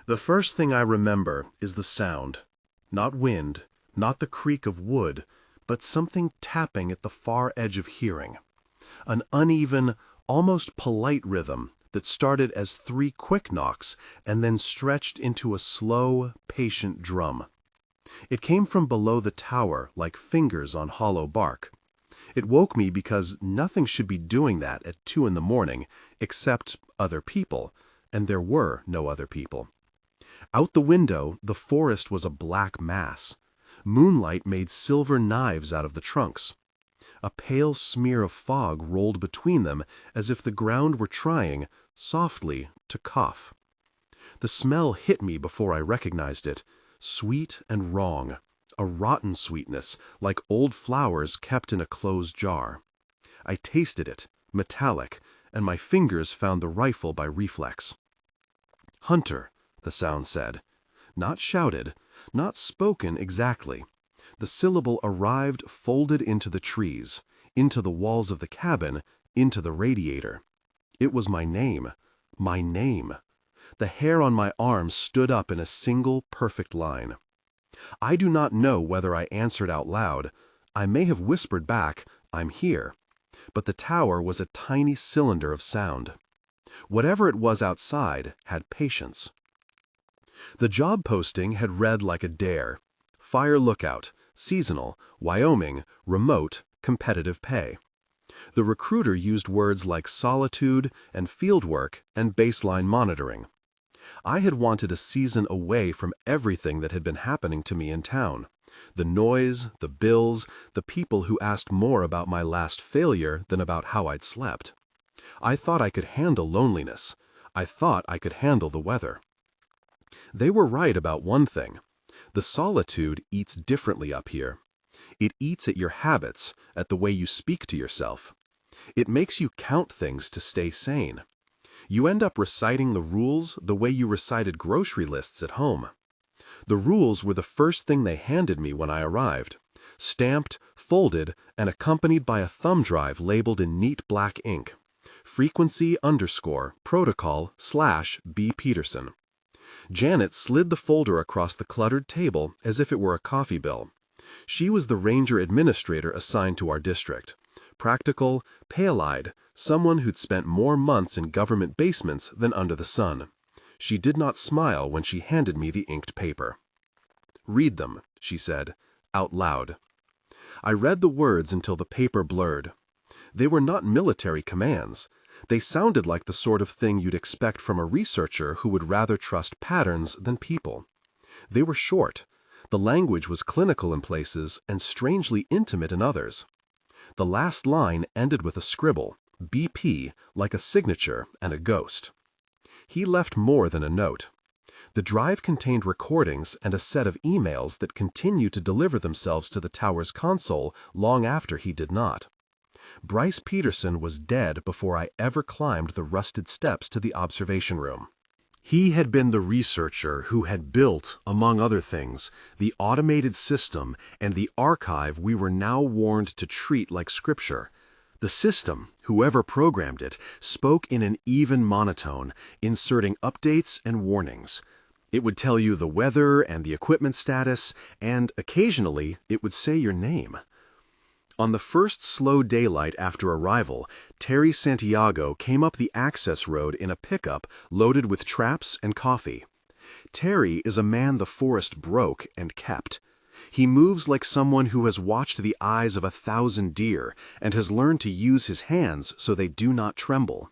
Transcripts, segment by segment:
The first thing I remember is the sound. Not wind, not the creak of wood, but something tapping at the far edge of hearing. An uneven, almost polite rhythm that started as 3 quick knocks and then stretched into a slow, patient drum. It came from below the tower like fingers on hollow bark. It woke me because nothing should be doing that at 2 in the morning except other people, and there were no other people. Out the window, the forest was a black mass. Moonlight made silver knives out of the trunks. A pale smear of fog rolled between them as if the ground were trying, softly, to cough. The smell hit me before I recognized it, sweet and wrong, a rotten sweetness like old flowers kept in a closed jar. I tasted it, metallic, and my fingers found the rifle by reflex. "Hunter," the sound said. Not shouted, not spoken exactly. The syllable arrived folded into the trees, into the walls of the cabin, into the radiator. It was my name. My name. The hair on my arm stood up in a single, perfect line. I do not know whether I answered out loud. I may have whispered back, "I'm here." But the tower was a tiny cylinder of sound. Whatever it was outside had patience. The job posting had read like a dare. Fire lookout, seasonal, Wyoming, remote, competitive pay. The recruiter used words like solitude and fieldwork and baseline monitoring. I had wanted a season away from everything that had been happening to me in town. The noise, the bills, the people who asked more about my last failure than about how I'd slept. I thought I could handle loneliness. I thought I could handle the weather. They were right about one thing. The solitude eats differently up here. It eats at your habits, at the way you speak to yourself. It makes you count things to stay sane. You end up reciting the rules the way you recited grocery lists at home. The rules were the first thing they handed me when I arrived, stamped, folded, and accompanied by a thumb drive labeled in neat black ink. Frequency_protocol/B. Peterson. Janet slid the folder across the cluttered table as if it were a coffee bill. She was the ranger administrator assigned to our district. Practical, pale-eyed, someone who'd spent more months in government basements than under the sun. She did not smile when she handed me the inked paper. "Read them," she said, out loud. I read the words until the paper blurred. They were not military commands. They sounded like the sort of thing you'd expect from a researcher who would rather trust patterns than people. They were short. The language was clinical in places and strangely intimate in others. The last line ended with a scribble, BP, like a signature and a ghost. He left more than a note. The drive contained recordings and a set of emails that continued to deliver themselves to the tower's console long after he did not. Bryce Peterson was dead before I ever climbed the rusted steps to the observation room. He had been the researcher who had built, among other things, the automated system and the archive we were now warned to treat like scripture. The system, whoever programmed it, spoke in an even monotone, inserting updates and warnings. It would tell you the weather and the equipment status, and occasionally it would say your name. On the first slow daylight after arrival, Terry Santiago came up the access road in a pickup loaded with traps and coffee. Terry is a man the forest broke and kept. He moves like someone who has watched the eyes of 1,000 deer and has learned to use his hands so they do not tremble.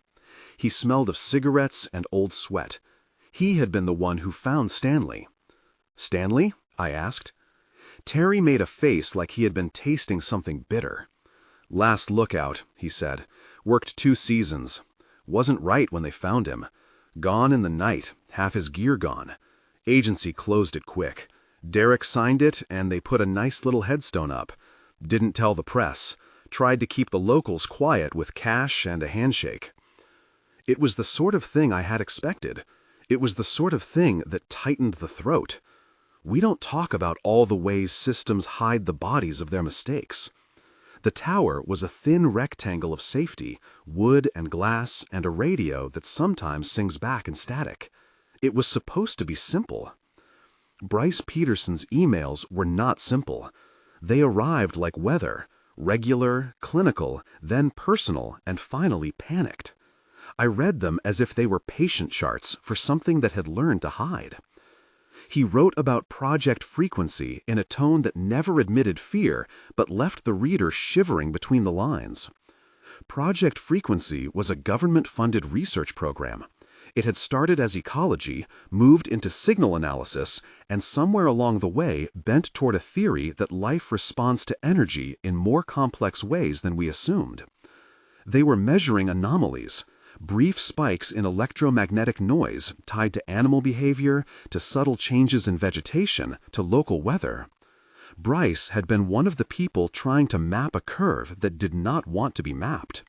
He smelled of cigarettes and old sweat. He had been the one who found Stanley. "Stanley?" I asked. Terry made a face like he had been tasting something bitter. "Last lookout," he said. "Worked 2 seasons. Wasn't right when they found him. Gone in the night, half his gear gone. Agency closed it quick. Derek signed it, and they put a nice little headstone up. Didn't tell the press. Tried to keep the locals quiet with cash and a handshake." It was the sort of thing I had expected. It was the sort of thing that tightened the throat. We don't talk about all the ways systems hide the bodies of their mistakes. The tower was a thin rectangle of safety, wood and glass, and a radio that sometimes sings back in static. It was supposed to be simple. Bryce Peterson's emails were not simple. They arrived like weather, regular, clinical, then personal, and finally panicked. I read them as if they were patient charts for something that had learned to hide. He wrote about project frequency in a tone that never admitted fear, but left the reader shivering between the lines. Project Frequency was a government-funded research program. It had started as ecology, moved into signal analysis, and somewhere along the way bent toward a theory that life responds to energy in more complex ways than we assumed. They were measuring anomalies, brief spikes in electromagnetic noise tied to animal behavior, to subtle changes in vegetation, to local weather. Bryce had been one of the people trying to map a curve that did not want to be mapped.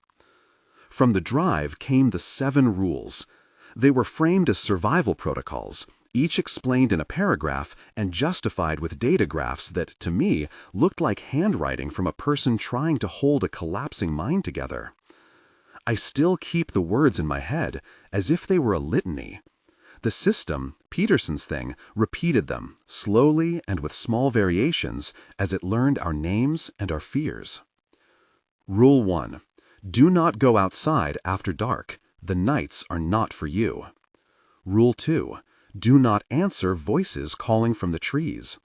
From the drive came the 7 rules. They were framed as survival protocols, each explained in a paragraph and justified with data graphs that, to me, looked like handwriting from a person trying to hold a collapsing mind together. I still keep the words in my head, as if they were a litany. The system, Peterson's thing, repeated them, slowly and with small variations, as it learned our names and our fears. Rule 1. Do not go outside after dark. The nights are not for you. Rule 2. Do not answer voices calling from the trees.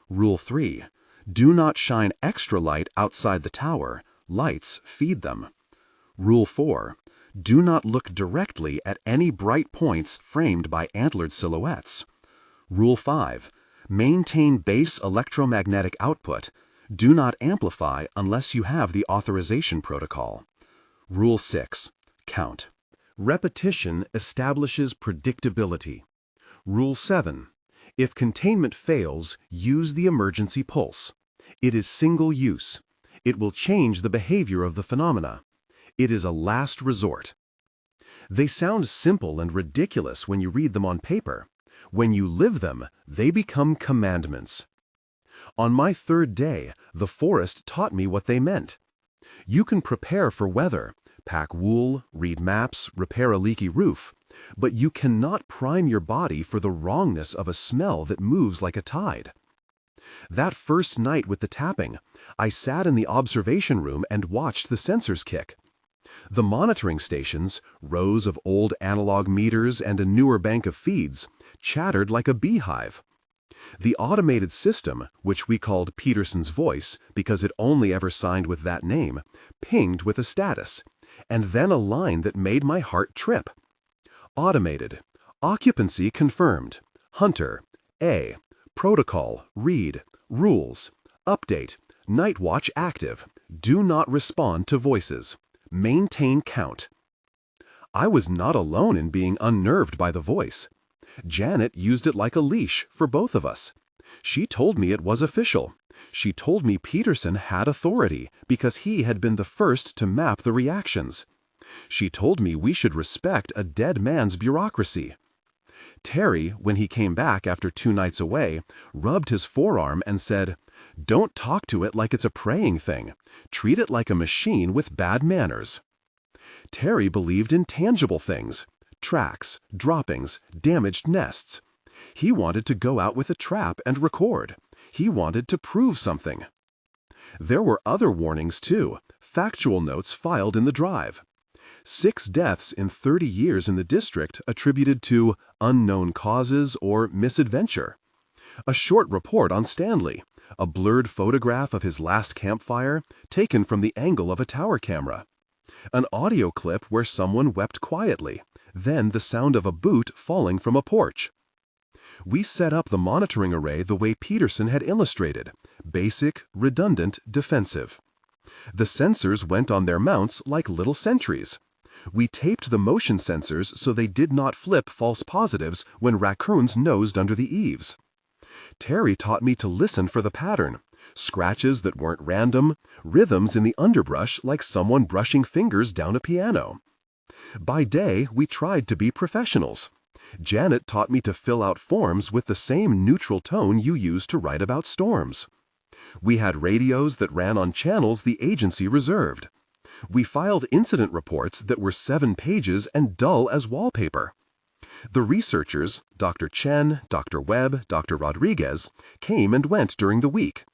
Rule 3. Do not shine extra light outside the tower. Lights feed them. Rule 4. Do not look directly at any bright points framed by antlered silhouettes. Rule 5. Maintain base electromagnetic output. Do not amplify unless you have the authorization protocol. Rule 6. Count. Repetition establishes predictability. Rule 7. If containment fails, use the emergency pulse. It is single use. It will change the behavior of the phenomena. It is a last resort. They sound simple and ridiculous when you read them on paper. When you live them, they become commandments. On my 3rd day, the forest taught me what they meant. You can prepare for weather, pack wool, read maps, repair a leaky roof, but you cannot prime your body for the wrongness of a smell that moves like a tide. That first night with the tapping, I sat in the observation room and watched the sensors kick. The monitoring stations, rows of old analog meters and a newer bank of feeds, chattered like a beehive. The automated system, which we called Peterson's voice because it only ever signed with that name, pinged with a status, and then a line that made my heart trip. Automated. Occupancy confirmed. Hunter. A. Protocol. Read. Rules. Update. Night watch active. Do not respond to voices. Maintain count. I was not alone in being unnerved by the voice. Janet used it like a leash for both of us. She told me it was official. She told me Peterson had authority because he had been the first to map the reactions. She told me we should respect a dead man's bureaucracy. Terry, when he came back after 2 nights away, rubbed his forearm and said, "Don't talk to it like it's a praying thing. Treat it like a machine with bad manners." Terry believed in tangible things, tracks, droppings, damaged nests. He wanted to go out with a trap and record. He wanted to prove something. There were other warnings too, factual notes filed in the drive. 6 deaths in 30 years in the district attributed to unknown causes or misadventure. A short report on Stanley, a blurred photograph of his last campfire taken from the angle of a tower camera. An audio clip where someone wept quietly, then the sound of a boot falling from a porch. We set up the monitoring array the way Peterson had illustrated, basic, redundant, defensive. The sensors went on their mounts like little sentries. We taped the motion sensors so they did not flip false positives when raccoons nosed under the eaves. Terry taught me to listen for the pattern, scratches that weren't random, rhythms in the underbrush like someone brushing fingers down a piano. By day, we tried to be professionals. Janet taught me to fill out forms with the same neutral tone you use to write about storms. We had radios that ran on channels the agency reserved. We filed incident reports that were 7 pages and dull as wallpaper. The researchers, Dr. Chen, Dr. Webb, Dr. Rodriguez, came and went during the week.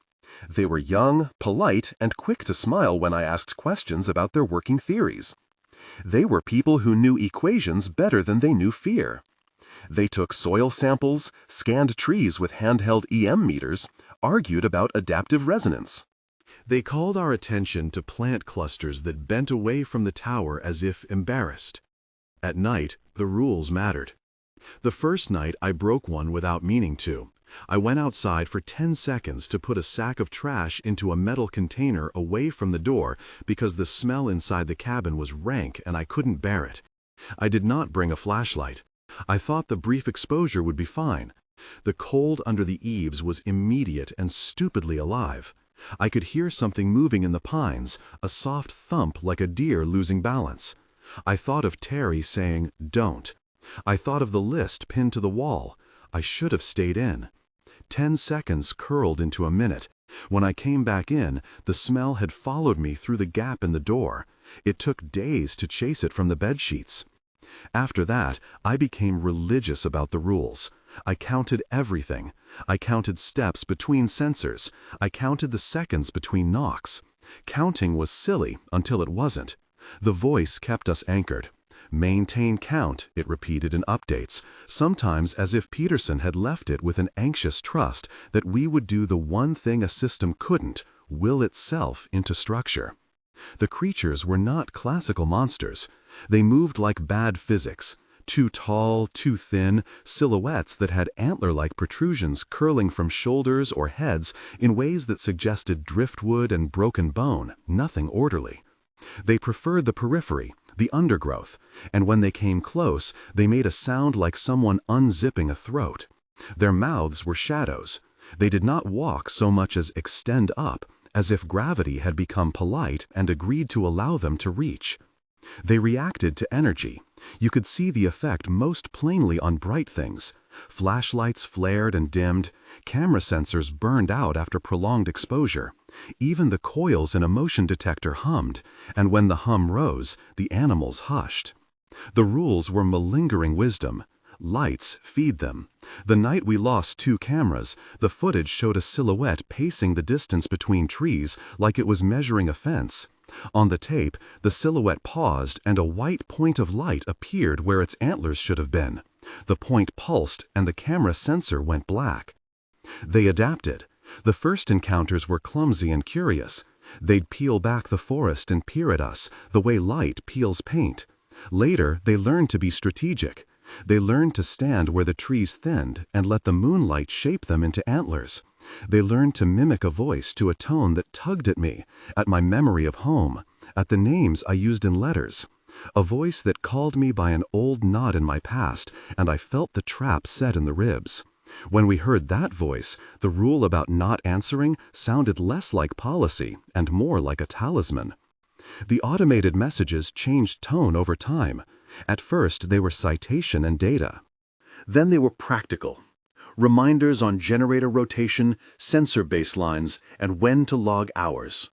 They were young, polite, and quick to smile when I asked questions about their working theories. They were people who knew equations better than they knew fear. They took soil samples, scanned trees with handheld EM meters, argued about adaptive resonance. They called our attention to plant clusters that bent away from the tower as if embarrassed. At night, the rules mattered. The first night, I broke one without meaning to. I went outside for 10 seconds to put a sack of trash into a metal container away from the door because the smell inside the cabin was rank and I couldn't bear it. I did not bring a flashlight. I thought the brief exposure would be fine. The cold under the eaves was immediate and stupidly alive. I could hear something moving in the pines, a soft thump like a deer losing balance. I thought of Terry saying, "Don't." I thought of the list pinned to the wall. I should have stayed in. 10 seconds curled into a minute. When I came back in, the smell had followed me through the gap in the door. It took days to chase it from the bedsheets. After that, I became religious about the rules. I counted everything. I counted steps between sensors. I counted the seconds between knocks. Counting was silly until it wasn't. The voice kept us anchored. "Maintain count," it repeated in updates, sometimes as if Peterson had left it with an anxious trust that we would do the one thing a system couldn't, will itself into structure. The creatures were not classical monsters. They moved like bad physics, too tall, too thin, silhouettes that had antler-like protrusions curling from shoulders or heads in ways that suggested driftwood and broken bone, nothing orderly. They preferred the periphery, the undergrowth, and when they came close, they made a sound like someone unzipping a throat. Their mouths were shadows. They did not walk so much as extend up, as if gravity had become polite and agreed to allow them to reach. They reacted to energy. You could see the effect most plainly on bright things. Flashlights flared and dimmed. Camera sensors burned out after prolonged exposure. Even the coils in a motion detector hummed, and when the hum rose, the animals hushed. The rules were malingering wisdom. Lights feed them. The night we lost 2 cameras, the footage showed a silhouette pacing the distance between trees like it was measuring a fence. On the tape, the silhouette paused and a white point of light appeared where its antlers should have been. The point pulsed and the camera sensor went black. They adapted. The first encounters were clumsy and curious. They'd peel back the forest and peer at us, the way light peels paint. Later, they learned to be strategic. They learned to stand where the trees thinned and let the moonlight shape them into antlers. They learned to mimic a voice to a tone that tugged at me, at my memory of home, at the names I used in letters. A voice that called me by an old knot in my past, and I felt the trap set in the ribs. When we heard that voice, the rule about not answering sounded less like policy and more like a talisman. The automated messages changed tone over time. At first, they were citation and data. Then they were practical. Reminders on generator rotation, sensor baselines, and when to log hours.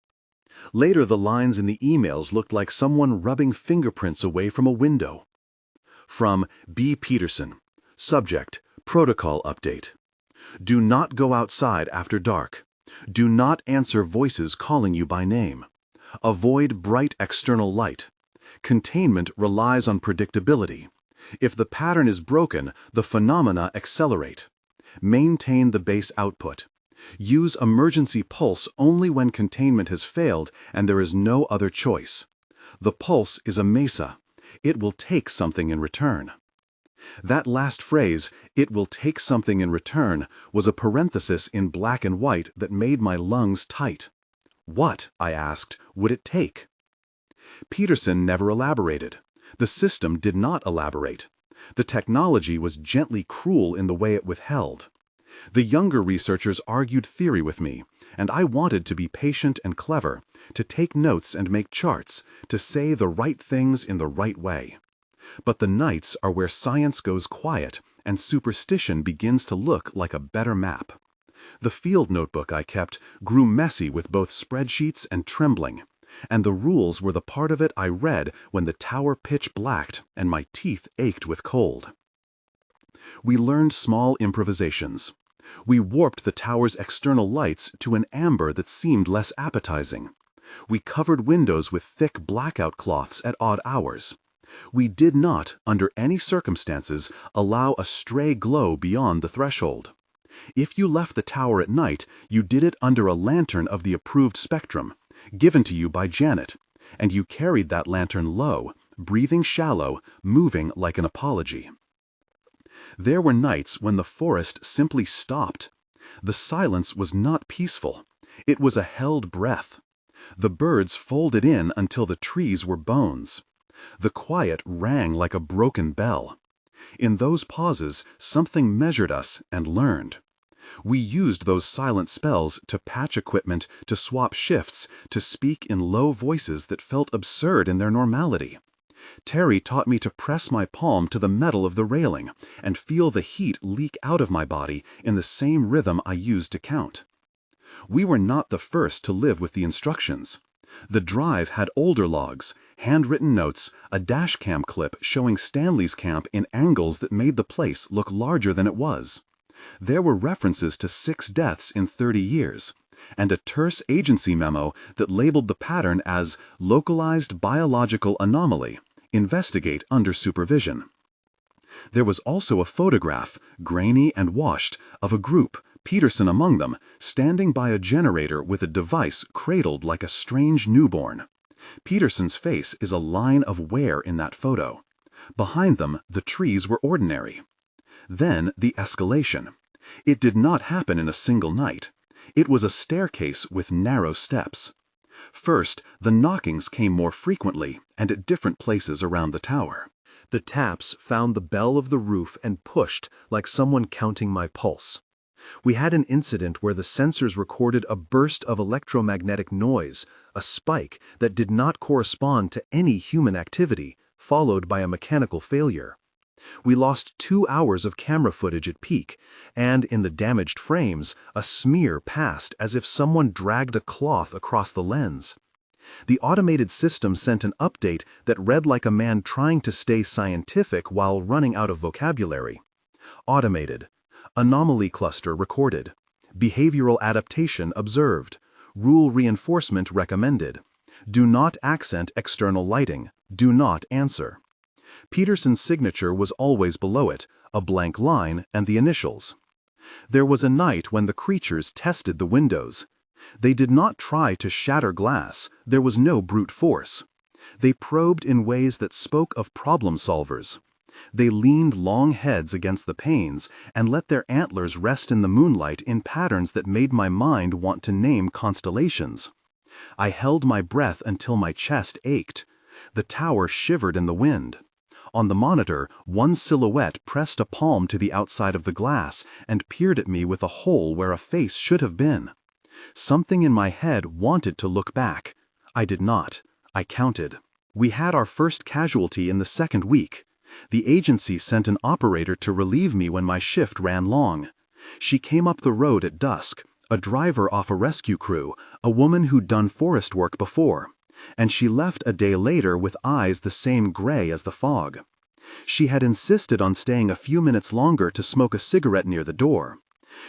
Later, the lines in the emails looked like someone rubbing fingerprints away from a window. From B. Peterson. Subject, protocol update. Do not go outside after dark. Do not answer voices calling you by name. Avoid bright external light. Containment relies on predictability. If the pattern is broken, the phenomena accelerate. Maintain the base output. Use emergency pulse only when containment has failed and there is no other choice. The pulse is a mesa. It will take something in return. That last phrase, "it will take something in return," was a parenthesis in black and white that made my lungs tight. What, I asked, would it take? Peterson never elaborated. The system did not elaborate. The technology was gently cruel in the way it withheld. The younger researchers argued theory with me, and I wanted to be patient and clever, to take notes and make charts, to say the right things in the right way. But the nights are where science goes quiet and superstition begins to look like a better map. The field notebook I kept grew messy with both spreadsheets and trembling, and the rules were the part of it I read when the tower pitch blacked and my teeth ached with cold. We learned small improvisations. We warped the tower's external lights to an amber that seemed less appetizing. We covered windows with thick blackout cloths at odd hours. We did not, under any circumstances, allow a stray glow beyond the threshold. If you left the tower at night, you did it under a lantern of the approved spectrum, given to you by Janet, and you carried that lantern low, breathing shallow, moving like an apology. There were nights when the forest simply stopped. The silence was not peaceful. It was a held breath. The birds folded in until the trees were bones. The quiet rang like a broken bell. In those pauses, something measured us and learned. We used those silent spells to patch equipment, to swap shifts, to speak in low voices that felt absurd in their normality. Terry taught me to press my palm to the metal of the railing and feel the heat leak out of my body in the same rhythm I used to count. We were not the first to live with the instructions. The drive had older logs, handwritten notes, a dashcam clip showing Stanley's camp in angles that made the place look larger than it was. There were references to 6 deaths in 30 years, and a terse agency memo that labeled the pattern as localized biological anomaly. Investigate under supervision. There was also a photograph, grainy and washed, of a group, Peterson among them, standing by a generator with a device cradled like a strange newborn. Peterson's face is a line of wear in that photo. Behind them, the trees were ordinary. Then the escalation. It did not happen in a single night. It was a staircase with narrow steps. First, the knockings came more frequently and at different places around the tower. The taps found the bell of the roof and pushed like someone counting my pulse. We had an incident where the sensors recorded a burst of electromagnetic noise, a spike that did not correspond to any human activity, followed by a mechanical failure. We lost 2 hours of camera footage at peak, and in the damaged frames, a smear passed as if someone dragged a cloth across the lens. The automated system sent an update that read like a man trying to stay scientific while running out of vocabulary. Automated. Anomaly cluster recorded. Behavioral adaptation observed. Rule reinforcement recommended. Do not accent external lighting. Do not answer. Peterson's signature was always below it, a blank line and the initials. There was a night when the creatures tested the windows. They did not try to shatter glass, there was no brute force. They probed in ways that spoke of problem solvers. They leaned long heads against the panes and let their antlers rest in the moonlight in patterns that made my mind want to name constellations. I held my breath until my chest ached. The tower shivered in the wind. On the monitor, one silhouette pressed a palm to the outside of the glass and peered at me with a hole where a face should have been. Something in my head wanted to look back. I did not. I counted. We had our first casualty in the 2nd week. The agency sent an operator to relieve me when my shift ran long. She came up the road at dusk, a driver off a rescue crew, a woman who'd done forest work before. And she left a day later with eyes the same gray as the fog. She had insisted on staying a few minutes longer to smoke a cigarette near the door.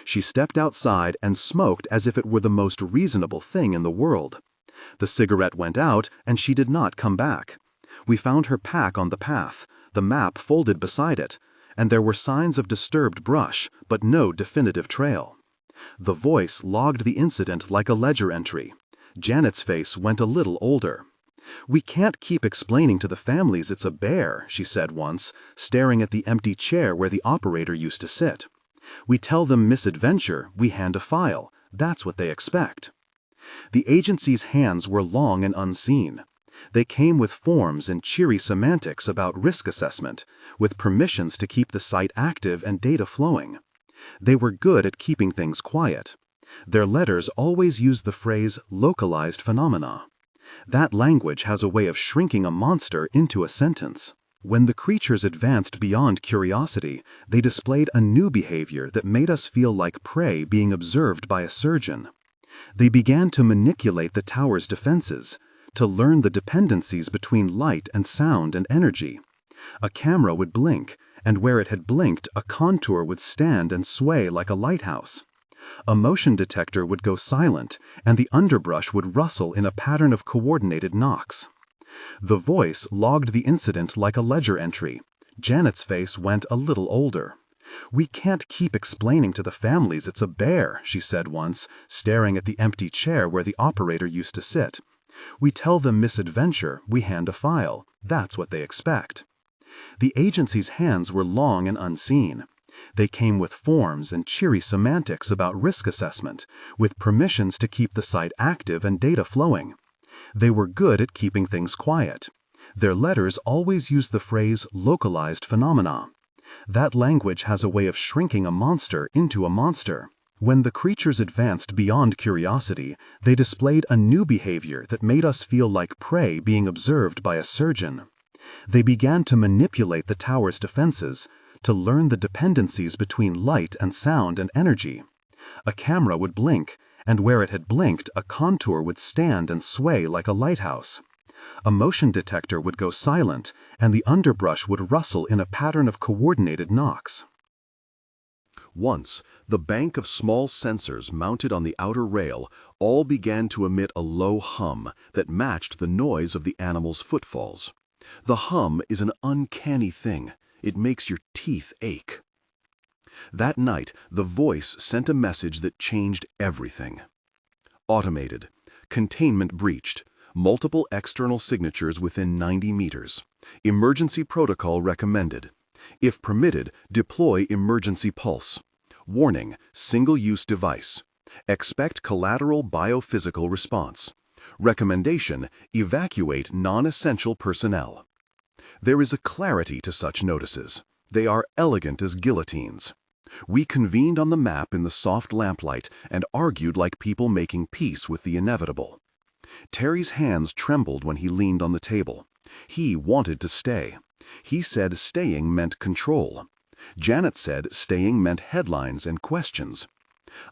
She stepped outside and smoked as if it were the most reasonable thing in the world. The cigarette went out and she did not come back. We found her pack on the path, the map folded beside it, and there were signs of disturbed brush, but no definitive trail. The voice logged the incident like a ledger entry. Janet's face went a little older. "We can't keep explaining to the families it's a bear," she said once, staring at the empty chair where the operator used to sit. "We tell them misadventure, we hand a file. That's what they expect." The agency's hands were long and unseen. They came with forms and cheery semantics about risk assessment, with permissions to keep the site active and data flowing. They were good at keeping things quiet. Their letters always used the phrase localized phenomena. That language has a way of shrinking a monster into a sentence. When the creatures advanced beyond curiosity, they displayed a new behavior that made us feel like prey being observed by a surgeon. They began to manipulate the tower's defenses, to learn the dependencies between light and sound and energy. A camera would blink, and where it had blinked, a contour would stand and sway like a lighthouse. A motion detector would go silent, and the underbrush would rustle in a pattern of coordinated knocks. The voice logged the incident like a ledger entry. Janet's face went a little older. "We can't keep explaining to the families it's a bear," she said once, staring at the empty chair where the operator used to sit. "We tell them misadventure, we hand a file. That's what they expect." The agency's hands were long and unseen. They came with forms and cheery semantics about risk assessment, with permissions to keep the site active and data flowing. They were good at keeping things quiet. Their letters always used the phrase localized phenomena. That language has a way of shrinking a monster into a monster. When the creatures advanced beyond curiosity, they displayed a new behavior that made us feel like prey being observed by a surgeon. They began to manipulate the tower's defenses, to learn the dependencies between light and sound and energy. A camera would blink, and where it had blinked, a contour would stand and sway like a lighthouse. A motion detector would go silent, and the underbrush would rustle in a pattern of coordinated knocks. Once, the bank of small sensors mounted on the outer rail all began to emit a low hum that matched the noise of the animal's footfalls. The hum is an uncanny thing. It makes your teeth ache. That night, the voice sent a message that changed everything. Automated. Containment breached. Multiple external signatures within 90 meters. Emergency protocol recommended. If permitted, deploy emergency pulse. Warning, single-use device. Expect collateral biophysical response. Recommendation, evacuate non-essential personnel. There is a clarity to such notices. They are elegant as guillotines. We convened on the map in the soft lamplight and argued like people making peace with the inevitable. Terry's hands trembled when he leaned on the table. He wanted to stay. He said staying meant control. Janet said staying meant headlines and questions.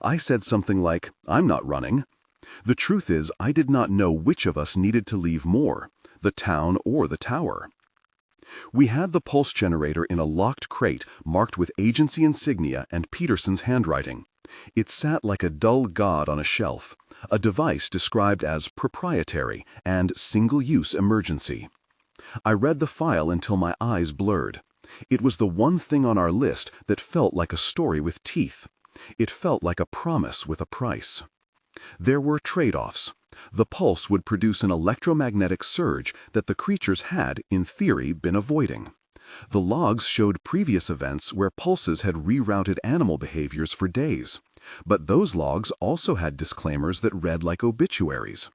I said something like, "I'm not running." The truth is, I did not know which of us needed to leave more, the town or the tower. We had the pulse generator in a locked crate marked with agency insignia and Peterson's handwriting. It sat like a dull god on a shelf, a device described as proprietary and single-use emergency. I read the file until my eyes blurred. It was the one thing on our list that felt like a story with teeth. It felt like a promise with a price. There were trade-offs. The pulse would produce an electromagnetic surge that the creatures had, in theory, been avoiding. The logs showed previous events where pulses had rerouted animal behaviors for days. But those logs also had disclaimers that read like obituaries.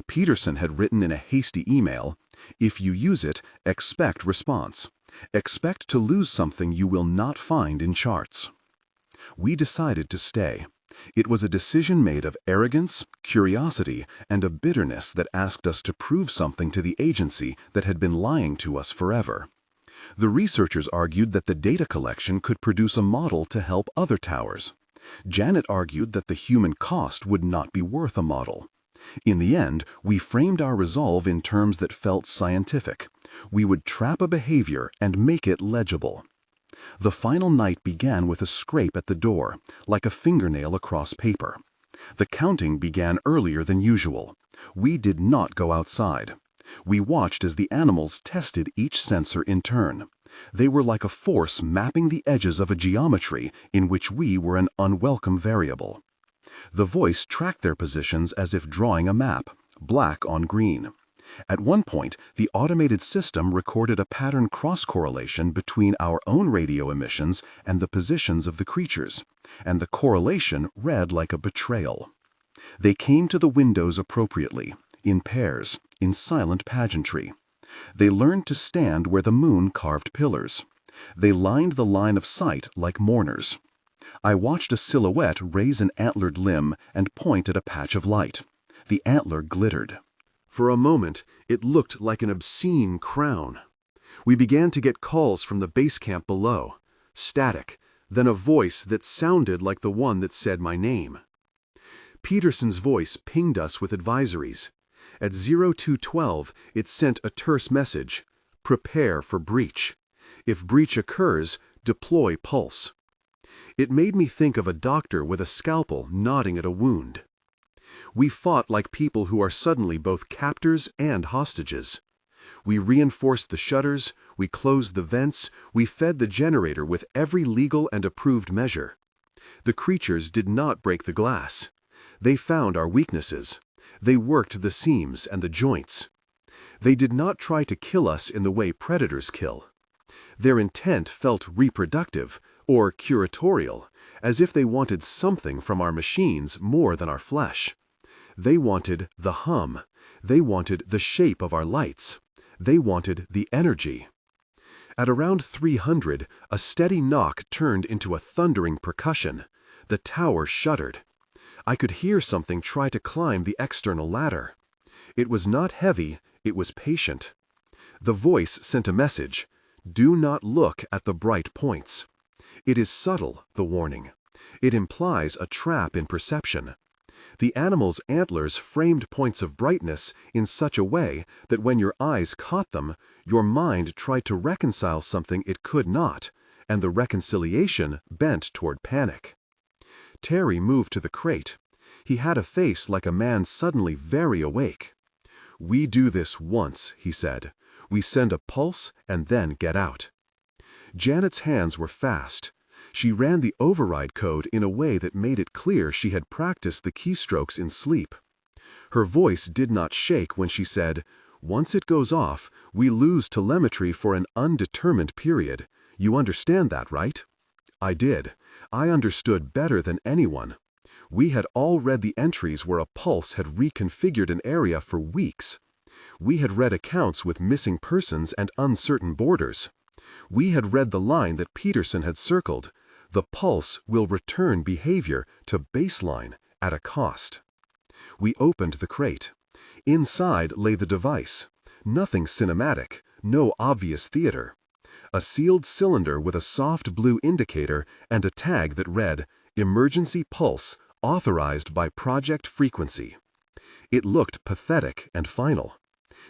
Peterson had written in a hasty email, "If you use it, expect response. Expect to lose something you will not find in charts." We decided to stay. It was a decision made of arrogance, curiosity, and a bitterness that asked us to prove something to the agency that had been lying to us forever. The researchers argued that the data collection could produce a model to help other towers. Janet argued that the human cost would not be worth a model. In the end, we framed our resolve in terms that felt scientific. We would trap a behavior and make it legible. The final night began with a scrape at the door, like a fingernail across paper. The counting began earlier than usual. We did not go outside. We watched as the animals tested each sensor in turn. They were like a force mapping the edges of a geometry in which we were an unwelcome variable. The voice tracked their positions as if drawing a map, black on green. At one point, the automated system recorded a pattern cross-correlation between our own radio emissions and the positions of the creatures, and the correlation read like a betrayal. They came to the windows appropriately, in pairs, in silent pageantry. They learned to stand where the moon carved pillars. They lined the line of sight like mourners. I watched a silhouette raise an antlered limb and point at a patch of light. The antler glittered. For a moment, it looked like an obscene crown. We began to get calls from the base camp below. Static, then a voice that sounded like the one that said my name. Peterson's voice pinged us with advisories. At 0212, it sent a terse message: "Prepare for breach." If breach occurs, deploy pulse. It made me think of a doctor with a scalpel nodding at a wound. We fought like people who are suddenly both captors and hostages. We reinforced the shutters, we closed the vents, we fed the generator with every legal and approved measure. The creatures did not break the glass. They found our weaknesses. They worked the seams and the joints. They did not try to kill us in the way predators kill. Their intent felt reproductive or curatorial, as if they wanted something from our machines more than our flesh. They wanted the hum. They wanted the shape of our lights. They wanted the energy. At around 300, a steady knock turned into a thundering percussion. The tower shuddered. I could hear something try to climb the external ladder. It was not heavy, it was patient. The voice sent a message: do not look at the bright points. It is subtle, the warning. It implies a trap in perception. The animal's antlers framed points of brightness in such a way that when your eyes caught them, your mind tried to reconcile something it could not, and the reconciliation bent toward panic. Terry moved to the crate. He had a face like a man suddenly very awake. "We do this once," he said. "We send a pulse and then get out." Janet's hands were fast. She ran the override code in a way that made it clear she had practiced the keystrokes in sleep. Her voice did not shake when she said, "Once it goes off, we lose telemetry for an undetermined period. You understand that, right?" I did. I understood better than anyone. We had all read the entries where a pulse had reconfigured an area for weeks. We had read accounts with missing persons and uncertain borders. We had read the line that Peterson had circled: the pulse will return behavior to baseline at a cost. We opened the crate. Inside lay the device. Nothing cinematic, no obvious theater. A sealed cylinder with a soft blue indicator and a tag that read, "Emergency Pulse, authorized by Project Frequency." It looked pathetic and final.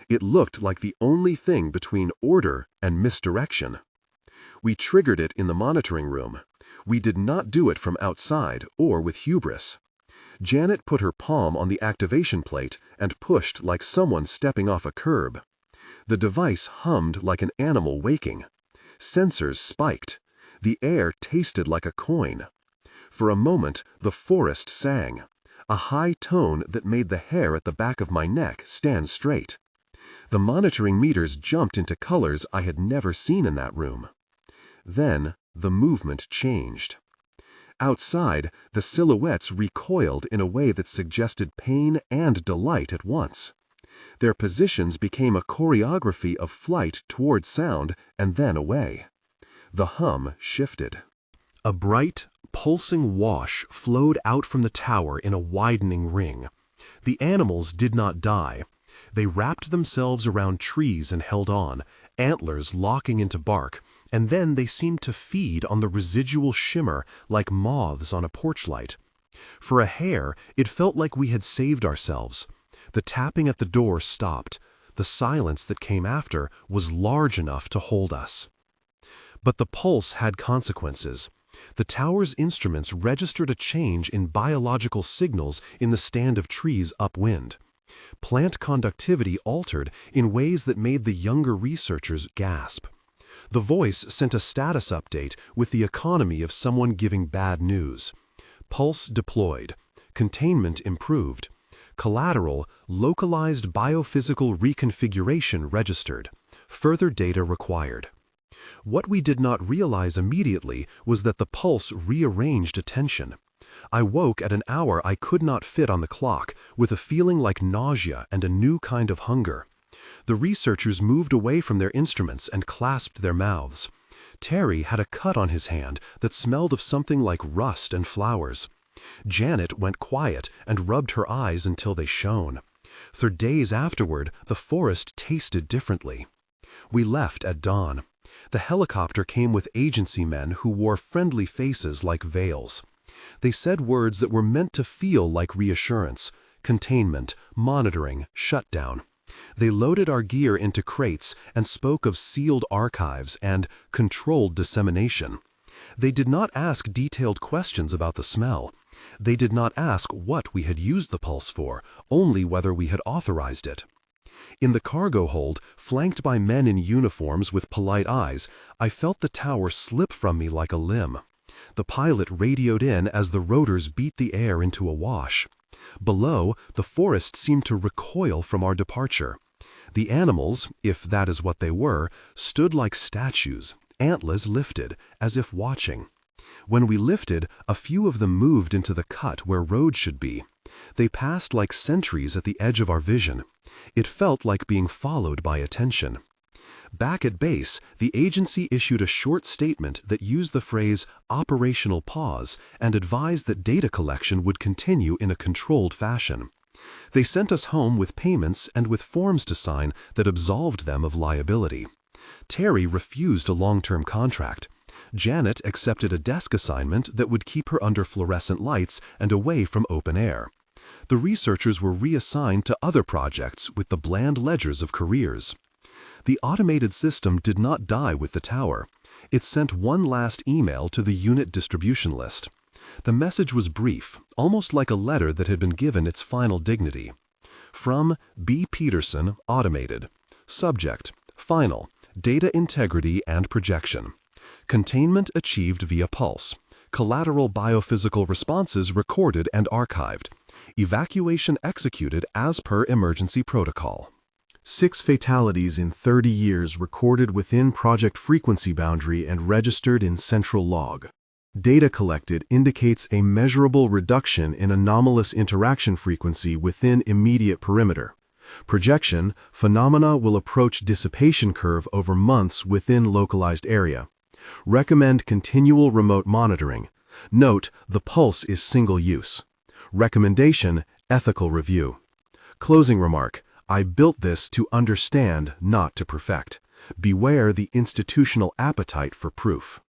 It looked like the only thing between order and misdirection. We triggered it in the monitoring room. We did not do it from outside or with hubris. Janet put her palm on the activation plate and pushed like someone stepping off a curb. The device hummed like an animal waking. Sensors spiked. The air tasted like a coin. For a moment, the forest sang, a high tone that made the hair at the back of my neck stand straight. The monitoring meters jumped into colors I had never seen in that room. Then, the movement changed. Outside, the silhouettes recoiled in a way that suggested pain and delight at once. Their positions became a choreography of flight toward sound and then away. The hum shifted. A bright, pulsing wash flowed out from the tower in a widening ring. The animals did not die. They wrapped themselves around trees and held on, antlers locking into bark, and then they seemed to feed on the residual shimmer like moths on a porch light. For a hair, it felt like we had saved ourselves. The tapping at the door stopped. The silence that came after was large enough to hold us. But the pulse had consequences. The tower's instruments registered a change in biological signals in the stand of trees upwind. Plant conductivity altered in ways that made the younger researchers gasp. The voice sent a status update with the economy of someone giving bad news. Pulse deployed. Containment improved. Collateral, localized biophysical reconfiguration registered. Further data required. What we did not realize immediately was that the pulse rearranged attention. I woke at an hour I could not fit on the clock, with a feeling like nausea and a new kind of hunger. The researchers moved away from their instruments and clasped their mouths. Terry had a cut on his hand that smelled of something like rust and flowers. Janet went quiet and rubbed her eyes until they shone. For days afterward, the forest tasted differently. We left at dawn. The helicopter came with agency men who wore friendly faces like veils. They said words that were meant to feel like reassurance: containment, monitoring, shutdown. They loaded our gear into crates and spoke of sealed archives and controlled dissemination. They did not ask detailed questions about the smell. They did not ask what we had used the pulse for, only whether we had authorized it. In the cargo hold, flanked by men in uniforms with polite eyes, I felt the tower slip from me like a limb. The pilot radioed in as the rotors beat the air into a wash. Below, the forest seemed to recoil from our departure. The animals, if that is what they were, stood like statues, antlers lifted, as if watching. When we lifted, a few of them moved into the cut where road should be. They passed like sentries at the edge of our vision. It felt like being followed by attention. Back at base, the agency issued a short statement that used the phrase "operational pause" and advised that data collection would continue in a controlled fashion. They sent us home with payments and with forms to sign that absolved them of liability. Terry refused a long-term contract. Janet accepted a desk assignment that would keep her under fluorescent lights and away from open air. The researchers were reassigned to other projects with the bland ledgers of careers. The automated system did not die with the tower. It sent one last email to the unit distribution list. The message was brief, almost like a letter that had been given its final dignity. From B. Peterson, Automated. Subject: Final. Data integrity and projection. Containment achieved via pulse. Collateral biophysical responses recorded and archived. Evacuation executed as per emergency protocol. 6 fatalities in 30 years recorded within project frequency boundary and registered in central log. Data collected indicates a measurable reduction in anomalous interaction frequency within immediate perimeter. Projection: phenomena will approach dissipation curve over months within localized area. Recommend continual remote monitoring. Note: the pulse is single use. Recommendation: ethical review. Closing remark: I built this to understand, not to perfect. Beware the institutional appetite for proof.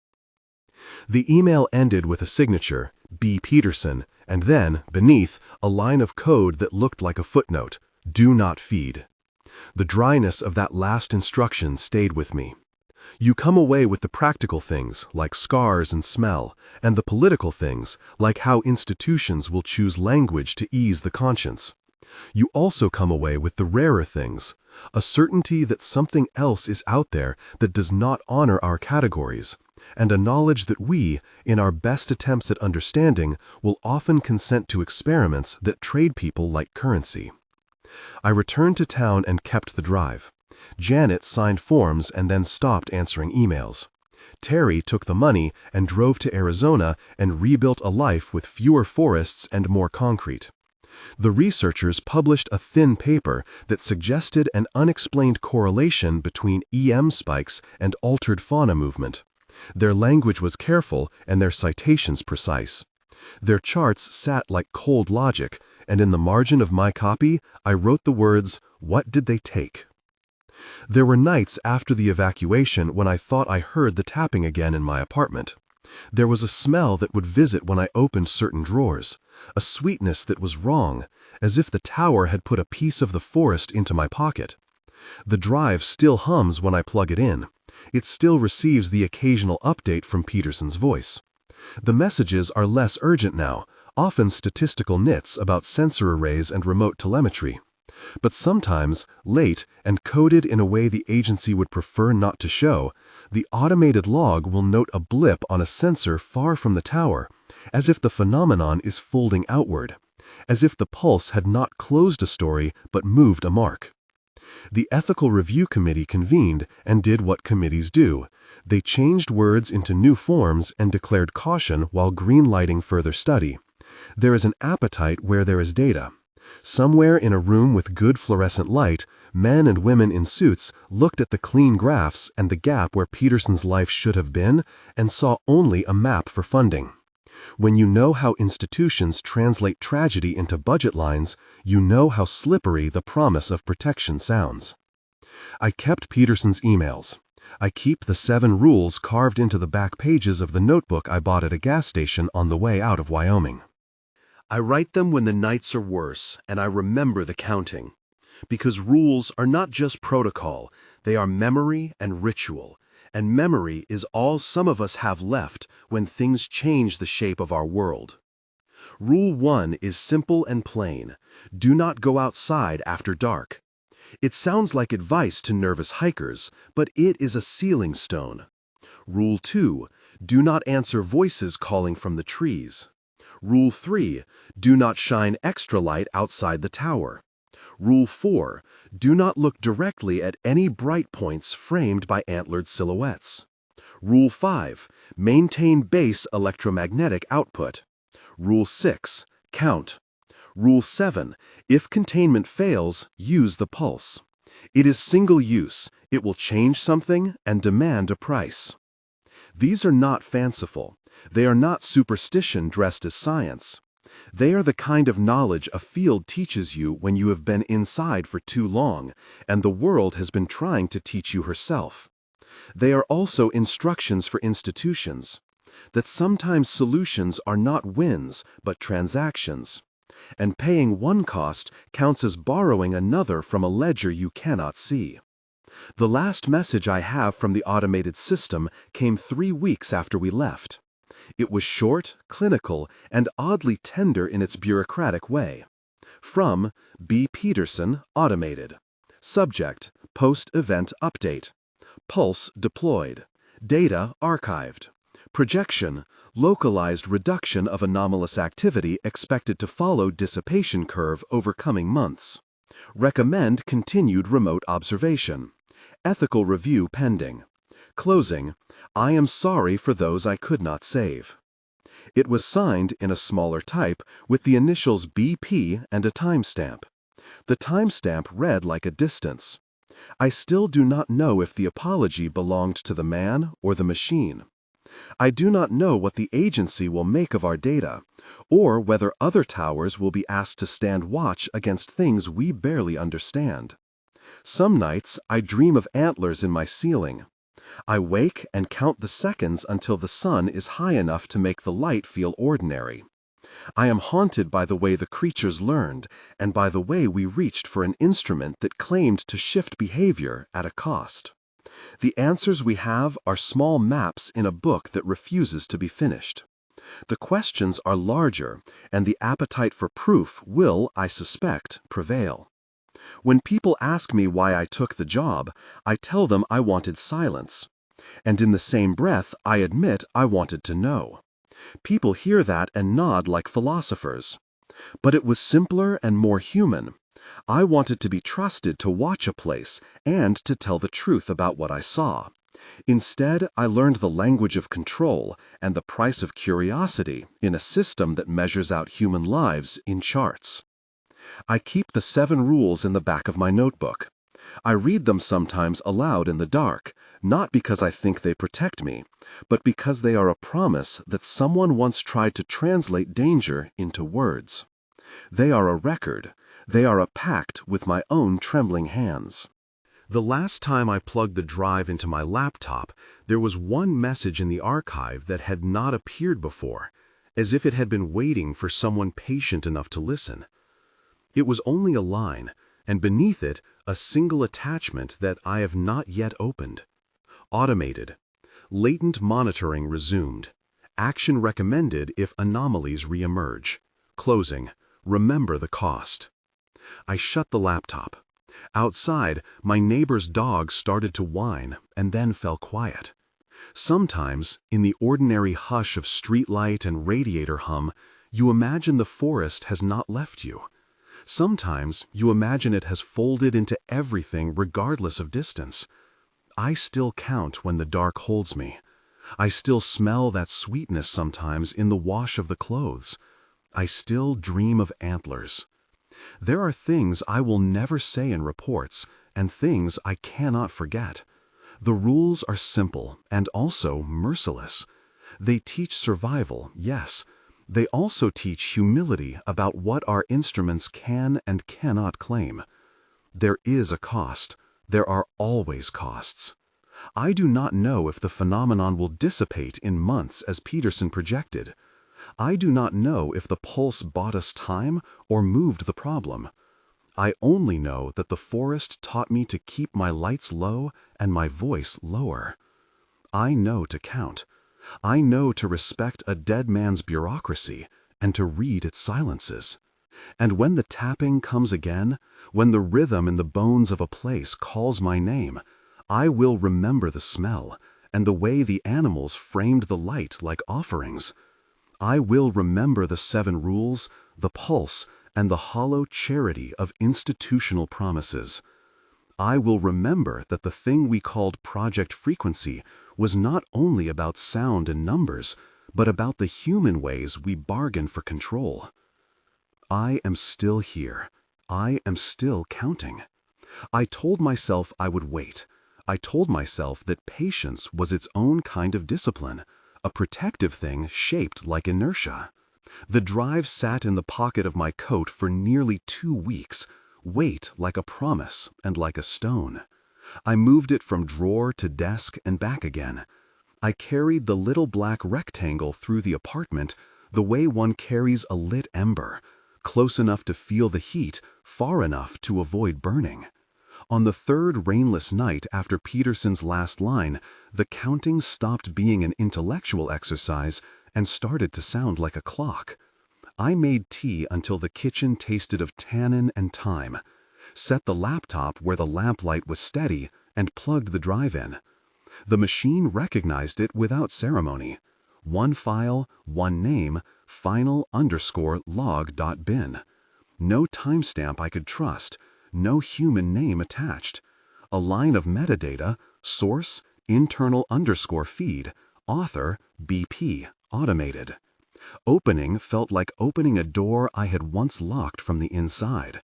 The email ended with a signature, B. Peterson, and then, beneath, a line of code that looked like a footnote: do not feed. The dryness of that last instruction stayed with me. You come away with the practical things, like scars and smell, and the political things, like how institutions will choose language to ease the conscience. You also come away with the rarer things, a certainty that something else is out there that does not honor our categories, and a knowledge that we, in our best attempts at understanding, will often consent to experiments that trade people like currency. I returned to town and kept the drive. Janet signed forms and then stopped answering emails. Terry took the money and drove to Arizona and rebuilt a life with fewer forests and more concrete. The researchers published a thin paper that suggested an unexplained correlation between EM spikes and altered fauna movement. Their language was careful and their citations precise. Their charts sat like cold logic, and in the margin of my copy, I wrote the words, "What did they take?" There were nights after the evacuation when I thought I heard the tapping again in my apartment. There was a smell that would visit when I opened certain drawers, a sweetness that was wrong, as if the tower had put a piece of the forest into my pocket. The drive still hums when I plug it in. It still receives the occasional update from Peterson's voice. The messages are less urgent now, often statistical nits about sensor arrays and remote telemetry. But sometimes, late and coded in a way the agency would prefer not to show, the automated log will note a blip on a sensor far from the tower, as if the phenomenon is folding outward, as if the pulse had not closed a story but moved a mark. The Ethical Review Committee convened and did what committees do. They changed words into new forms and declared caution while green-lighting further study. There is an appetite where there is data. Somewhere in a room with good fluorescent light, men and women in suits looked at the clean graphs and the gap where Peterson's life should have been and saw only a map for funding. When you know how institutions translate tragedy into budget lines, you know how slippery the promise of protection sounds. I kept Peterson's emails. I keep the 7 rules carved into the back pages of the notebook I bought at a gas station on the way out of Wyoming. I write them when the nights are worse, and I remember the counting. Because rules are not just protocol, they are memory and ritual, and memory is all some of us have left when things change the shape of our world. Rule 1 is simple and plain. Do not go outside after dark. It sounds like advice to nervous hikers, but it is a sealing stone. Rule 2, do not answer voices calling from the trees. Rule 3, do not shine extra light outside the tower. Rule 4, do not look directly at any bright points framed by antlered silhouettes. Rule 5, maintain base electromagnetic output. Rule 6, count. Rule 7, if containment fails, use the pulse. It is single use, it will change something and demand a price. These are not fanciful. They are not superstition dressed as science. They are the kind of knowledge a field teaches you when you have been inside for too long, and the world has been trying to teach you herself. They are also instructions for institutions, that sometimes solutions are not wins, but transactions. And paying one cost counts as borrowing another from a ledger you cannot see. The last message I have from the automated system came 3 weeks after we left. It was short, clinical, and oddly tender in its bureaucratic way. From B. Peterson, Automated. Subject, Post-Event Update. Pulse deployed. Data archived. Projection, localized reduction of anomalous activity expected to follow dissipation curve over coming months. Recommend continued remote observation. Ethical review pending. Closing, I am sorry for those I could not save. It was signed in a smaller type with the initials BP and a timestamp. The timestamp read like a distance. I still do not know if the apology belonged to the man or the machine. I do not know what the agency will make of our data, or whether other towers will be asked to stand watch against things we barely understand. Some nights I dream of antlers in my ceiling. I wake and count the seconds until the sun is high enough to make the light feel ordinary. I am haunted by the way the creatures learned and by the way we reached for an instrument that claimed to shift behavior at a cost. The answers we have are small maps in a book that refuses to be finished. The questions are larger, and the appetite for proof will, I suspect, prevail. When people ask me why I took the job, I tell them I wanted silence. And in the same breath, I admit I wanted to know. People hear that and nod like philosophers. But it was simpler and more human. I wanted to be trusted to watch a place and to tell the truth about what I saw. Instead, I learned the language of control and the price of curiosity in a system that measures out human lives in charts. I keep the 7 rules in the back of my notebook. I read them sometimes aloud in the dark, not because I think they protect me, but because they are a promise that someone once tried to translate danger into words. They are a record. They are a pact with my own trembling hands. The last time I plugged the drive into my laptop, there was one message in the archive that had not appeared before, as if it had been waiting for someone patient enough to listen. It was only a line, and beneath it, a single attachment that I have not yet opened. Automated. Latent monitoring resumed. Action recommended if anomalies re-emerge. Closing. Remember the cost. I shut the laptop. Outside, my neighbor's dog started to whine and then fell quiet. Sometimes, in the ordinary hush of streetlight and radiator hum, you imagine the forest has not left you. Sometimes, you imagine it has folded into everything regardless of distance. I still count when the dark holds me. I still smell that sweetness sometimes in the wash of the clothes. I still dream of antlers. There are things I will never say in reports, and things I cannot forget. The rules are simple and also merciless. They teach survival, yes. They also teach humility about what our instruments can and cannot claim. There is a cost. There are always costs. I do not know if the phenomenon will dissipate in months as Peterson projected. I do not know if the pulse bought us time or moved the problem. I only know that the forest taught me to keep my lights low and my voice lower. I know to count. I know to respect a dead man's bureaucracy and to read its silences. And when the tapping comes again, when the rhythm in the bones of a place calls my name, I will remember the smell and the way the animals framed the light like offerings. I will remember the 7 rules, the pulse, and the hollow charity of institutional promises. I will remember that the thing we called Project Frequency was not only about sound and numbers, but about the human ways we bargain for control. I am still here. I am still counting. I told myself I would wait. I told myself that patience was its own kind of discipline, a protective thing shaped like inertia. The drive sat in the pocket of my coat for nearly 2 weeks, weight like a promise and like a stone. I moved it from drawer to desk and back again. I carried the little black rectangle through the apartment the way one carries a lit ember, close enough to feel the heat, far enough to avoid burning. On the 3rd rainless night after Peterson's last line, the counting stopped being an intellectual exercise and started to sound like a clock. I made tea until the kitchen tasted of tannin and thyme, set the laptop where the lamplight was steady, and plugged the drive in. The machine recognized it without ceremony. 1 file, 1 name, final_log.bin. No timestamp I could trust, no human name attached. A line of metadata, source, internal_feed, author, BP, automated. Opening felt like opening a door I had once locked from the inside.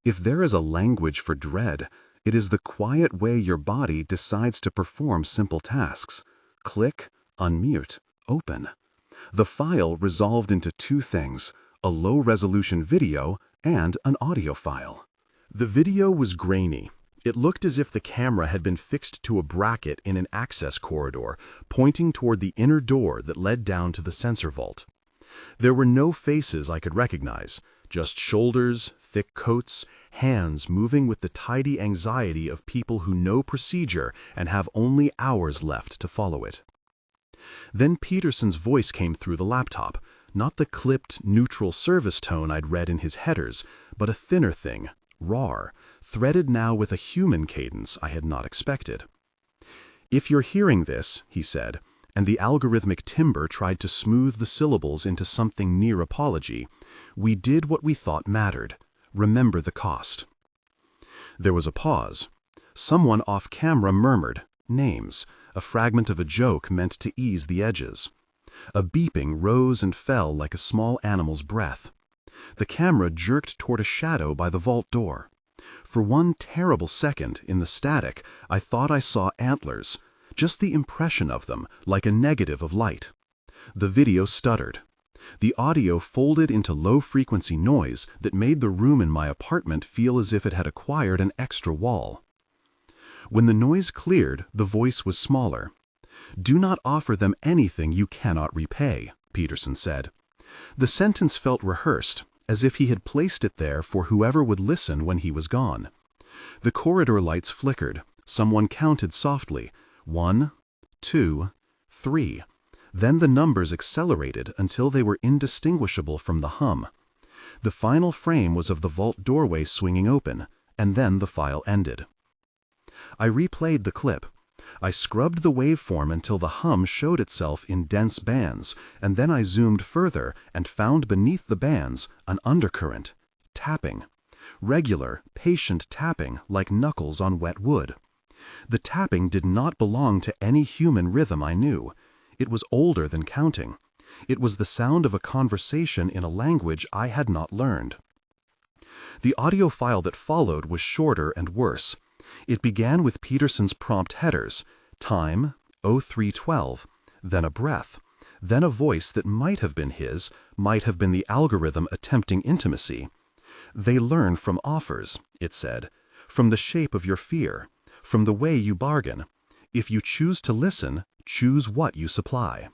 If there is a language for dread, it is the quiet way your body decides to perform simple tasks. Click, unmute, open. The file resolved into 2 things, a low-resolution video and an audio file. The video was grainy. It looked as if the camera had been fixed to a bracket in an access corridor, pointing toward the inner door that led down to the sensor vault. There were no faces I could recognize, just shoulders, thick coats, hands moving with the tidy anxiety of people who know procedure and have only hours left to follow it. Then Peterson's voice came through the laptop, not the clipped, neutral service tone I'd read in his headers, but a thinner thing, raw, threaded now with a human cadence I had not expected. "If you're hearing this," he said, and the algorithmic timbre tried to smooth the syllables into something near apology, "we did what we thought mattered. Remember the cost." There was a pause. Someone off-camera murmured, names, a fragment of a joke meant to ease the edges. A beeping rose and fell like a small animal's breath. The camera jerked toward a shadow by the vault door. For one terrible second, in the static, I thought I saw antlers, just the impression of them, like a negative of light. The video stuttered. The audio folded into low-frequency noise that made the room in my apartment feel as if it had acquired an extra wall. When the noise cleared, the voice was smaller. "Do not offer them anything you cannot repay," Peterson said. The sentence felt rehearsed, as if he had placed it there for whoever would listen when he was gone. The corridor lights flickered. Someone counted softly. 1, 2, 3. Then the numbers accelerated until they were indistinguishable from the hum. The final frame was of the vault doorway swinging open, and then the file ended. I replayed the clip. I scrubbed the waveform until the hum showed itself in dense bands, and then I zoomed further and found beneath the bands an undercurrent, tapping. Regular, patient tapping like knuckles on wet wood. The tapping did not belong to any human rhythm I knew. It was older than counting. It was the sound of a conversation in a language I had not learned. The audio file that followed was shorter and worse. It began with Peterson's prompt headers, time, 0312, then a breath, then a voice that might have been his, might have been the algorithm attempting intimacy. "They learn from offers," it said, "from the shape of your fear, from the way you bargain. If you choose to listen, choose what you supply."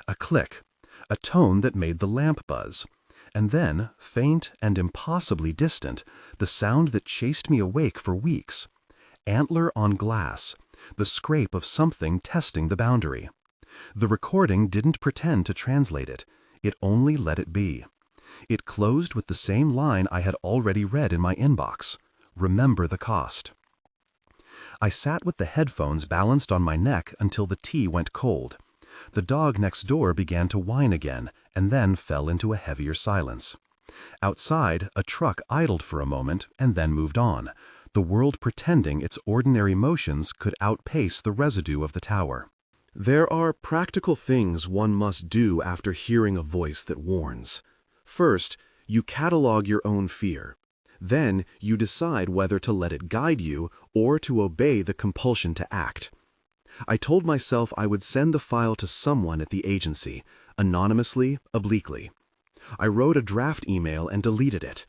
A click, a tone that made the lamp buzz. And then, faint and impossibly distant, the sound that chased me awake for weeks. Antler on glass, the scrape of something testing the boundary. The recording didn't pretend to translate it. It only let it be. It closed with the same line I had already read in my inbox. Remember the cost. I sat with the headphones balanced on my neck until the tea went cold. The dog next door began to whine again, and then fell into a heavier silence. Outside, a truck idled for a moment and then moved on, the world pretending its ordinary motions could outpace the residue of the tower. There are practical things one must do after hearing a voice that warns. First, you catalog your own fear. Then, you decide whether to let it guide you or to obey the compulsion to act. I told myself I would send the file to someone at the agency, anonymously, obliquely. I wrote a draft email and deleted it.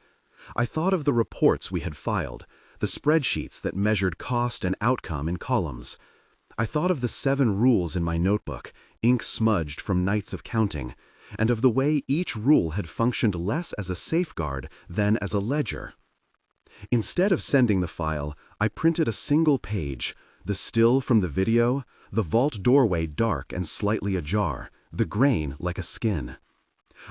I thought of the reports we had filed, the spreadsheets that measured cost and outcome in columns. I thought of the 7 rules in my notebook, ink smudged from nights of counting, and of the way each rule had functioned less as a safeguard than as a ledger. Instead of sending the file, I printed a single page, the still from the video, the vault doorway dark and slightly ajar, the grain like a skin.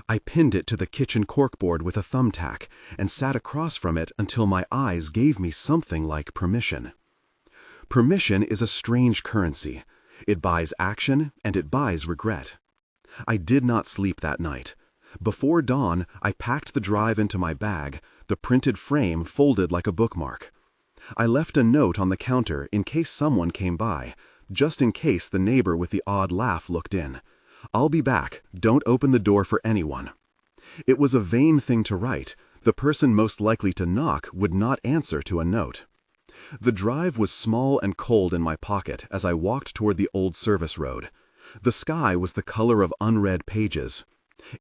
I pinned it to the kitchen corkboard with a thumbtack and sat across from it until my eyes gave me something like permission. Permission is a strange currency. It buys action and it buys regret. I did not sleep that night. Before dawn, I packed the drive into my bag, the printed frame folded like a bookmark. I left a note on the counter in case someone came by, just in case the neighbor with the odd laugh looked in. "I'll be back. Don't open the door for anyone." It was a vain thing to write. The person most likely to knock would not answer to a note. The drive was small and cold in my pocket as I walked toward the old service road. The sky was the color of unread pages.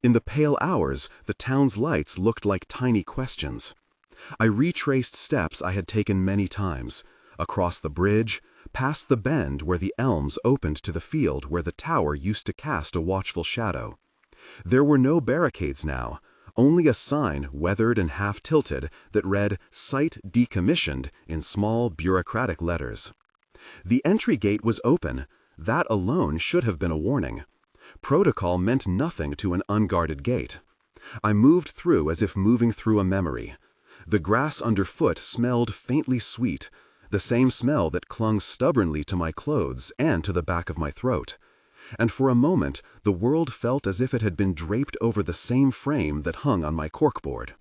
In the pale hours, the town's lights looked like tiny questions. I retraced steps I had taken many times, across the bridge, past the bend where the elms opened to the field where the tower used to cast a watchful shadow. There were no barricades now, only a sign weathered and half-tilted that read "Site Decommissioned" in small bureaucratic letters. The entry gate was open. That alone should have been a warning. Protocol meant nothing to an unguarded gate. I moved through as if moving through a memory. The grass underfoot smelled faintly sweet, the same smell that clung stubbornly to my clothes and to the back of my throat. And for a moment, the world felt as if it had been draped over the same frame that hung on my corkboard.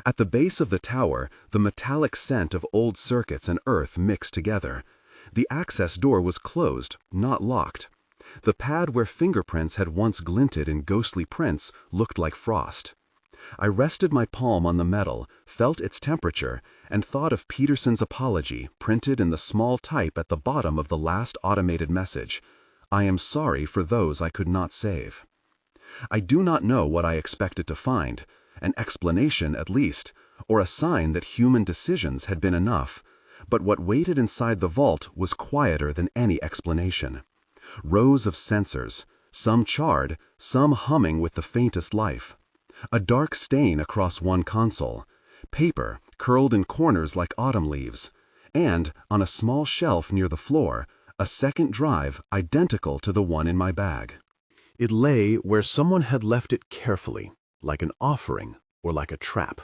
At the base of the tower, the metallic scent of old circuits and earth mixed together. The access door was closed, not locked. The pad where fingerprints had once glinted in ghostly prints looked like frost. I rested my palm on the metal, felt its temperature, and thought of Peterson's apology printed in the small type at the bottom of the last automated message. "I am sorry for those I could not save." I do not know what I expected to find, an explanation at least, or a sign that human decisions had been enough, but what waited inside the vault was quieter than any explanation. Rows of sensors, some charred, some humming with the faintest life. A dark stain across one console, paper curled in corners like autumn leaves, and, on a small shelf near the floor, a second drive identical to the one in my bag. It lay where someone had left it carefully, like an offering or like a trap.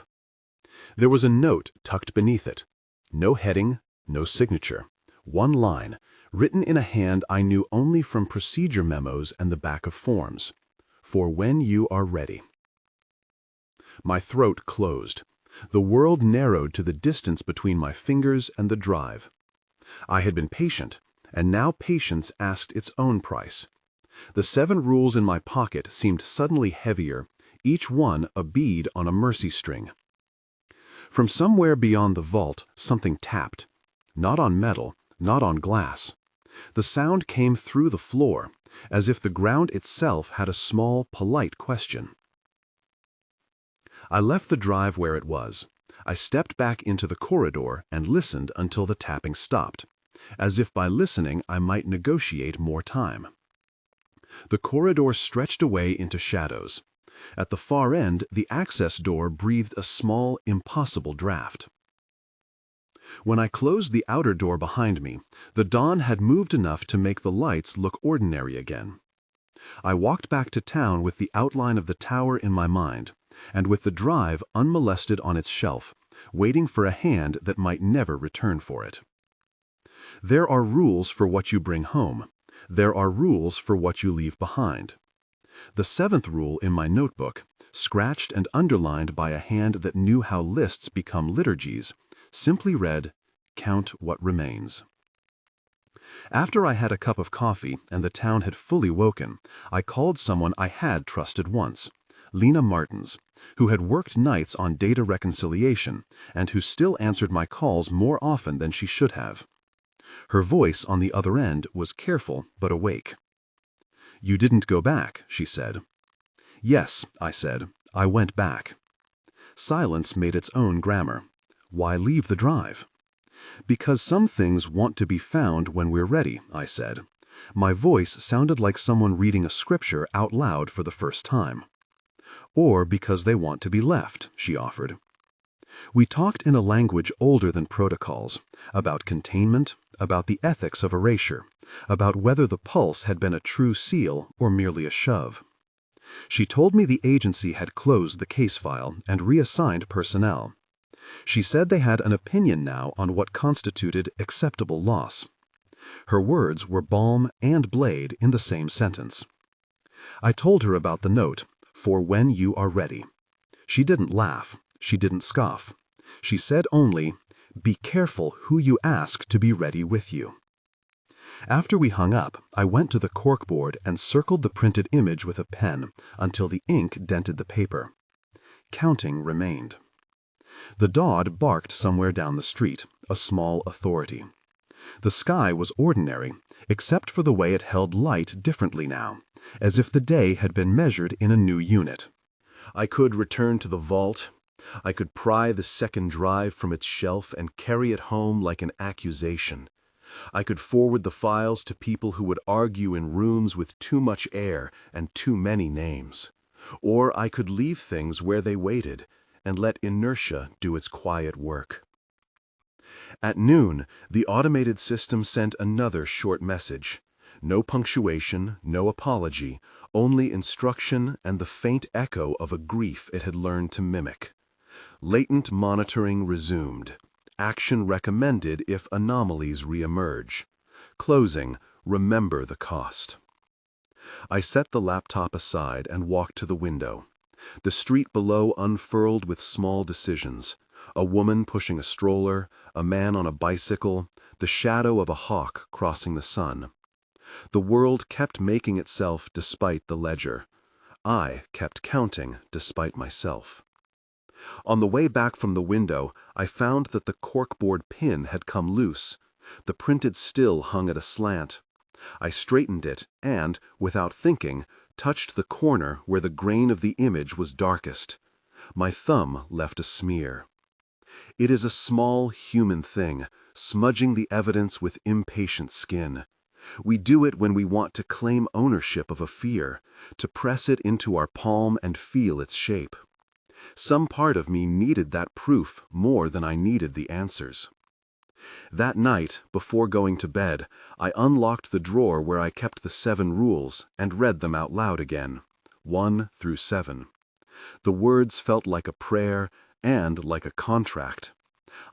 There was a note tucked beneath it. No heading, no signature. One line, written in a hand I knew only from procedure memos and the back of forms. "For when you are ready." My throat closed. The world narrowed to the distance between my fingers and the drive. I had been patient, and now patience asked its own price. The 7 rules in my pocket seemed suddenly heavier, each one a bead on a mercy string. From somewhere beyond the vault, something tapped. Not on metal, not on glass. The sound came through the floor, as if the ground itself had a small, polite question. I left the drive where it was. I stepped back into the corridor and listened until the tapping stopped, as if by listening I might negotiate more time. The corridor stretched away into shadows. At the far end, the access door breathed a small, impossible draft. When I closed the outer door behind me, the dawn had moved enough to make the lights look ordinary again. I walked back to town with the outline of the tower in my mind, and with the drive unmolested on its shelf, waiting for a hand that might never return for it. There are rules for what you bring home. There are rules for what you leave behind. The seventh rule in my notebook, scratched and underlined by a hand that knew how lists become liturgies, simply read, "Count what remains." After I had a cup of coffee and the town had fully woken, I called someone I had trusted once, Lena Martins, who had worked nights on data reconciliation and who still answered my calls more often than she should have. Her voice on the other end was careful but awake. "You didn't go back," she said. "Yes," I said, "I went back." Silence made its own grammar. Why leave the drive? "Because some things want to be found when we're ready," I said. My voice sounded like someone reading a scripture out loud for the first time. "Or because they want to be left," she offered. We talked in a language older than protocols, about containment, about the ethics of erasure, about whether the pulse had been a true seal or merely a shove. She told me the agency had closed the case file and reassigned personnel. She said they had an opinion now on what constituted acceptable loss. Her words were balm and blade in the same sentence. I told her about the note, "For when you are ready." She didn't laugh. She didn't scoff. She said only, "Be careful who you ask to be ready with you." After we hung up, I went to the corkboard and circled the printed image with a pen until the ink dented the paper. Counting remained. The dog barked somewhere down the street, a small authority. The sky was ordinary, except for the way it held light differently now, as if the day had been measured in a new unit. I could return to the vault. I could pry the second drive from its shelf and carry it home like an accusation. I could forward the files to people who would argue in rooms with too much air and too many names. Or I could leave things where they waited and let inertia do its quiet work. At noon, the automated system sent another short message. No punctuation, no apology, only instruction and the faint echo of a grief it had learned to mimic. Latent monitoring resumed. Action recommended if anomalies reemerge. Closing, remember the cost. I set the laptop aside and walked to the window. The street below unfurled with small decisions. A woman pushing a stroller, a man on a bicycle, the shadow of a hawk crossing the sun. The world kept making itself despite the ledger. I kept counting despite myself. On the way back from the window, I found that the corkboard pin had come loose. The printed still hung at a slant. I straightened it and, without thinking, touched the corner where the grain of the image was darkest. My thumb left a smear. It is a small human thing, smudging the evidence with impatient skin. We do it when we want to claim ownership of a fear, to press it into our palm and feel its shape. Some part of me needed that proof more than I needed the answers. That night, before going to bed, I unlocked the drawer where I kept the 7 rules and read them out loud again, 1 through 7. The words felt like a prayer and like a contract.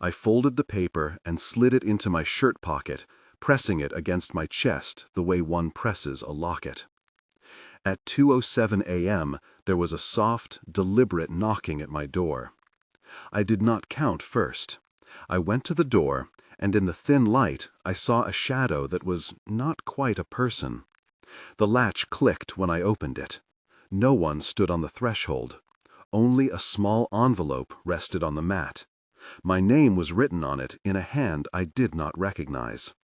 I folded the paper and slid it into my shirt pocket, pressing it against my chest the way one presses a locket. At 2:07 a.m., there was a soft, deliberate knocking at my door. I did not count first. I went to the door, and in the thin light, I saw a shadow that was not quite a person. The latch clicked when I opened it. No one stood on the threshold. Only a small envelope rested on the mat. My name was written on it in a hand I did not recognize.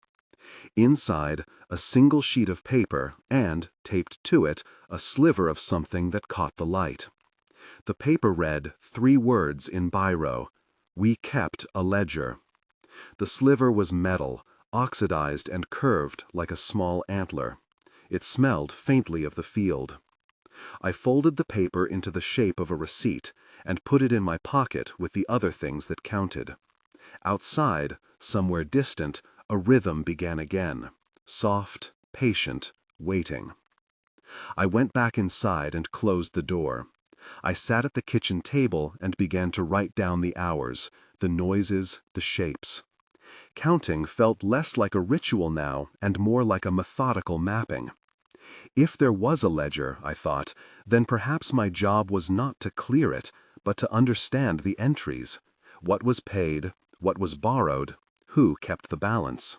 Inside, a single sheet of paper and, taped to it, a sliver of something that caught the light. The paper read 3 words in biro: "We kept a ledger." The sliver was metal, oxidized and curved like a small antler. It smelled faintly of the field. I folded the paper into the shape of a receipt and put it in my pocket with the other things that counted. Outside, somewhere distant, a rhythm began again, soft, patient, waiting. I went back inside and closed the door. I sat at the kitchen table and began to write down the hours, the noises, the shapes. Counting felt less like a ritual now and more like a methodical mapping. If there was a ledger, I thought, then perhaps my job was not to clear it, but to understand the entries. What was paid, what was borrowed, who kept the balance.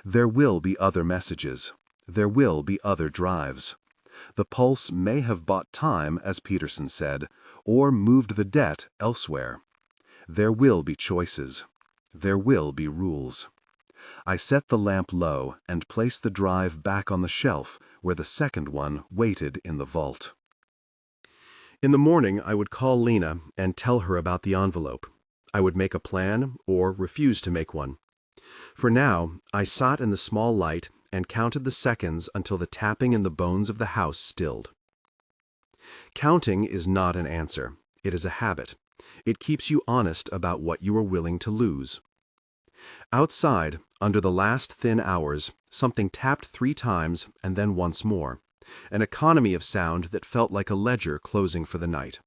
There will be other messages. There will be other drives. The pulse may have bought time, as Peterson said, or moved the debt elsewhere. There will be choices. There will be rules. I set the lamp low and placed the drive back on the shelf where the second one waited in the vault. In the morning, I would call Lena and tell her about the envelope. I would make a plan or refuse to make one. For now, I sat in the small light and counted the seconds until the tapping in the bones of the house stilled. Counting is not an answer. It is a habit. It keeps you honest about what you are willing to lose. Outside, under the last thin hours, something tapped 3 times and then once more, an economy of sound that felt like a ledger closing for the night.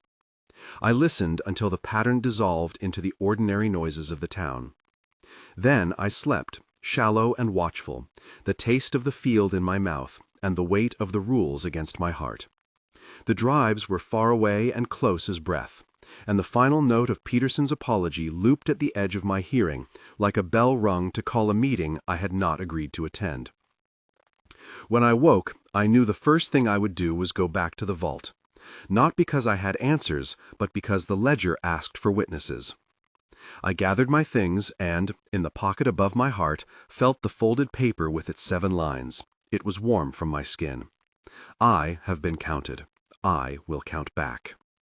I listened until the pattern dissolved into the ordinary noises of the town. Then I slept, shallow and watchful, the taste of the field in my mouth and the weight of the rules against my heart. The drives were far away and close as breath, and the final note of Peterson's apology looped at the edge of my hearing, like a bell rung to call a meeting I had not agreed to attend. When I woke, I knew the first thing I would do was go back to the vault, not because I had answers, but because the ledger asked for witnesses. I gathered my things and, in the pocket above my heart, felt the folded paper with its 7 lines. It was warm from my skin. I have been counted. I will count back.